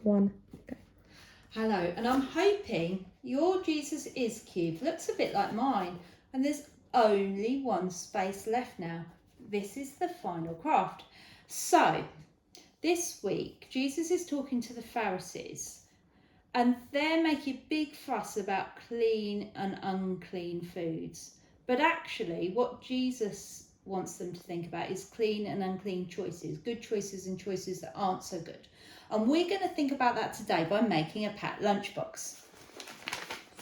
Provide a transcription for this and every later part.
1, go. Hello, and I'm hoping your Jesus is cube looks a bit like mine, and there's only one space left now. This is the final craft. So, this week, Jesus is talking to the Pharisees, and they're making a big fuss about clean and unclean foods. But actually, what Jesus wants them to think about is clean and unclean choices, good choices and choices that aren't so good. And we're going to think about that today by making a packed lunchbox.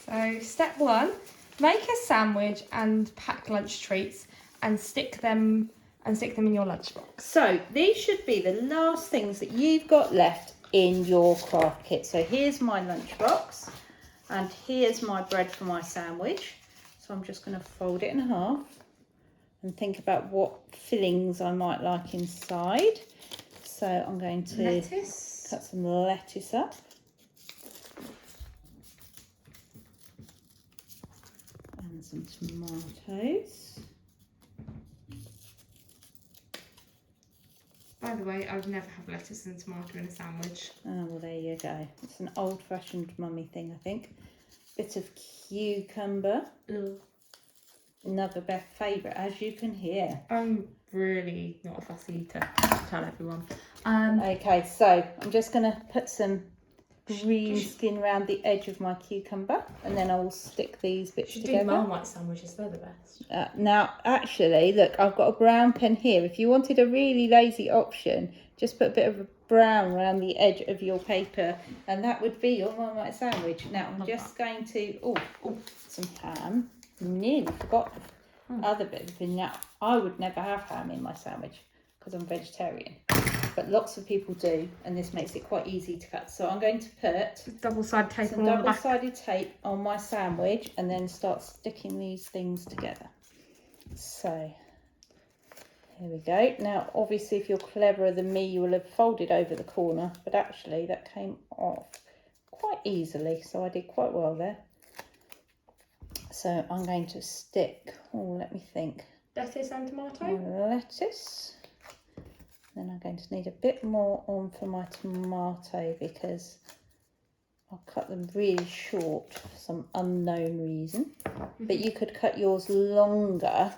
So step 1, make a sandwich and pack lunch treats and stick them in your lunchbox. So these should be the last things that you've got left in your craft kit. So here's my lunchbox and here's my bread for my sandwich. So I'm just going to fold it in half and think about what fillings I might like inside. So I'm going to cut some lettuce up. And some tomatoes. By the way, I would never have lettuce and tomato in a sandwich. Oh, well, there you go. It's an old-fashioned mummy thing, I think. Bit of cucumber. Ugh. Another Beth favourite, as you can hear. I'm really not a fussy eater, tell everyone. Okay, so I'm just going to put some green skin around the edge of my cucumber, and then I will stick these bits together. Do Marmite sandwiches, they're the best. Now, actually, look, I've got a brown pen here. If you wanted a really lazy option, just put a bit of a brown around the edge of your paper, and that would be your Marmite sandwich. Now, I'm just going to, some ham. Nearly forgot the other bit of the thing. Now, I would never have ham in my sandwich because I'm vegetarian, but lots of people do, and this makes it quite easy to cut. So I'm going to put double-sided tape some double-sided tape on my sandwich and then start sticking these things together. So here we go. Now, obviously, if you're cleverer than me, you will have folded over the corner, but actually that came off quite easily, so I did quite well there. So I'm going to stick, let me think. Lettuce and tomato? My lettuce. Then I'm going to need a bit more on for my tomato because I'll cut them really short for some unknown reason. But you could cut yours longer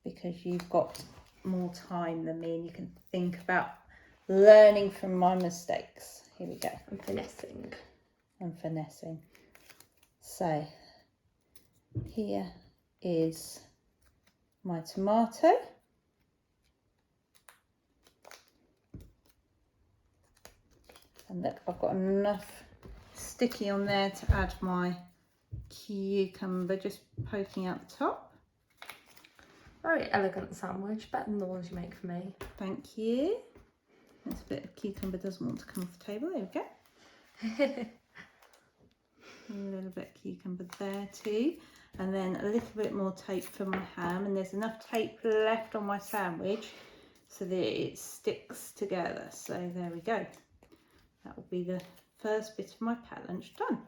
because you've got more time than me and you can think about learning from my mistakes. Here we go. And finessing. And finessing. So here is my tomato. And look, I've got enough sticky on there to add my cucumber, just poking out the top. Very elegant sandwich, better than the ones you make for me. Thank you. This bit of cucumber doesn't want to come off the table. There we go. A little bit of cucumber there too. And then a little bit more tape for my ham. And there's enough tape left on my sandwich so that it sticks together. So there we go. That will be the first bit of my packed lunch done.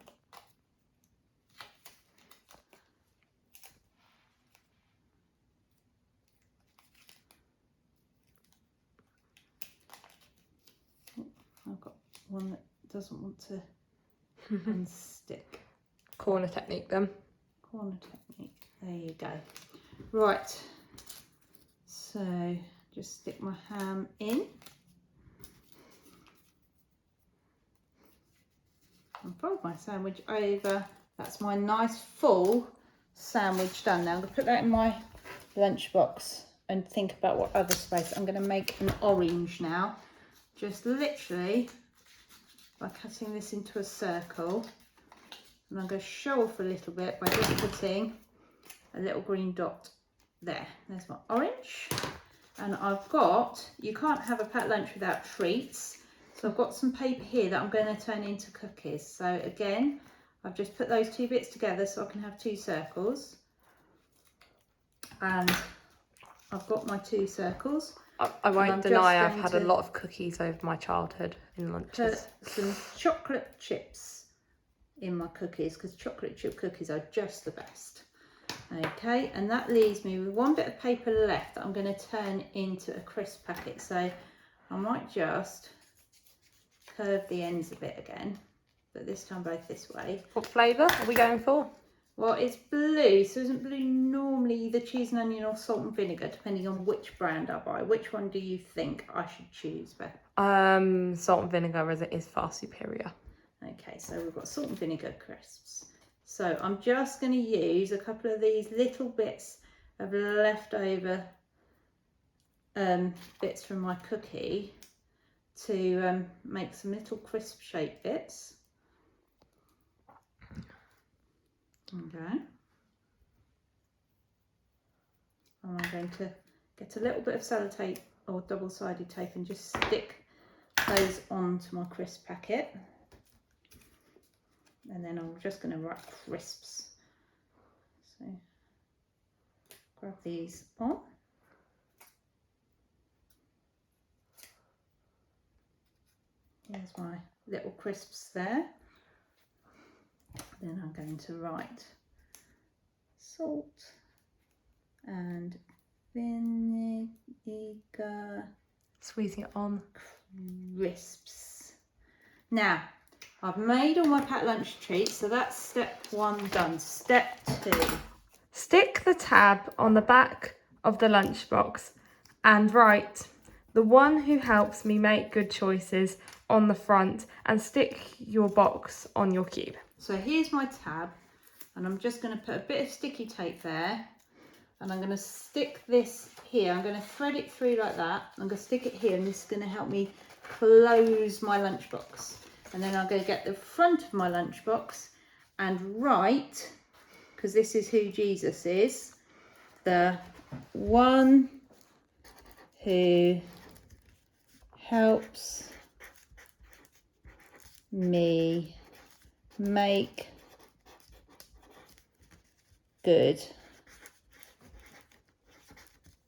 I've got one that doesn't want to unstick. Corner technique then. Corner technique. There you go. Right. So just stick my ham in. And fold my sandwich over. That's my nice full sandwich done. Now I'm going to put that in my lunchbox and think about what other space. I'm going to make an orange now. Just literally by cutting this into a circle. And I'm going to show off a little bit by just putting a little green dot there. There's my orange. And I've got, you can't have a packed lunch without treats. So I've got some paper here that I'm going to turn into cookies. So again, I've just put those two bits together so I can have two circles. And I've got my two circles. I won't deny I've had a lot of cookies over my childhood in lunches. Put some chocolate chips in my cookies because chocolate chip cookies are just the best. Okay, and that leaves me with one bit of paper left that I'm going to turn into a crisp packet. So I might just curve the ends a bit again, but this time both this way. What flavour are we going for? Well, it's blue, so isn't blue normally either cheese and onion or salt and vinegar, depending on which brand I buy? Which one do you think I should choose, Beth? Salt and vinegar, as it is far superior. Okay, so we've got salt and vinegar crisps. So I'm just going to use a couple of these little bits of leftover bits from my cookie to make some little crisp shaped bits. Okay. And I'm going to get a little bit of sellotape or double-sided tape and just stick those onto my crisp packet. And then I'm just going to write crisps. So grab these on. Here's my little crisps there. Then I'm going to write salt and vinegar. Squeezing it on. Crisps. Now, I've made all my packed lunch treats, so that's step 1 done. Step 2. Stick the tab on the back of the lunchbox and write "The one who helps me make good choices" on the front, and stick your box on your cube. So here's my tab, and I'm just going to put a bit of sticky tape there, and I'm going to stick this here. I'm going to thread it through like that. I'm going to stick it here, and this is going to help me close my lunchbox. And then I'm going to get the front of my lunchbox and write, because this is who Jesus is, the one who helps me make good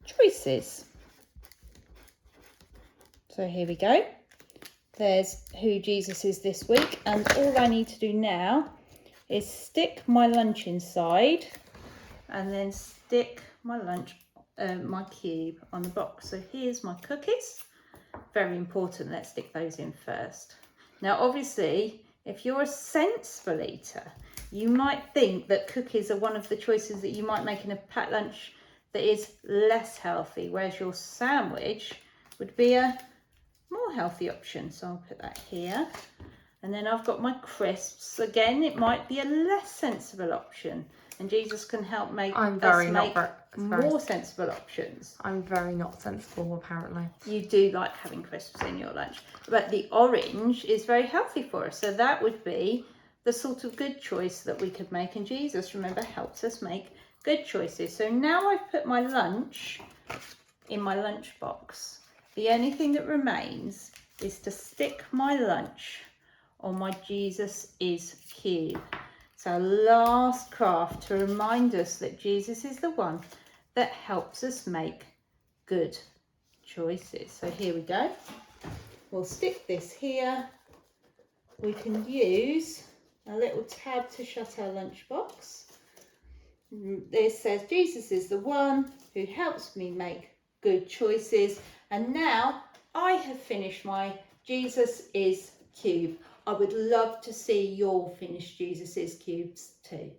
choices. So here we go. There's who Jesus is this week, and all I need to do now is stick my lunch inside and then stick my my cube on the box. So here's my cookies. Very important, let's stick those in first. Now obviously, if you're a sensible eater, you might think that cookies are one of the choices that you might make in a packed lunch that is less healthy, whereas your sandwich would be a more healthy option. So I'll put that here. And then I've got my crisps. Again, it might be a less sensible option, and Jesus can help make more sensible options. I'm very not sensible, apparently. You do like having crisps in your lunch, but the orange is very healthy for us. So that would be the sort of good choice that we could make, and Jesus, remember, helps us make good choices. So now I've put my lunch in my lunch box. The only thing that remains is to stick my lunch on my Jesus is cube. So last craft to remind us that Jesus is the one that helps us make good choices. So here we go. We'll stick this here. We can use a little tab to shut our lunchbox. This says Jesus is the one who helps me make good choices. And now I have finished my Jesus is cube. I would love to see your finished Jesus is cubes too.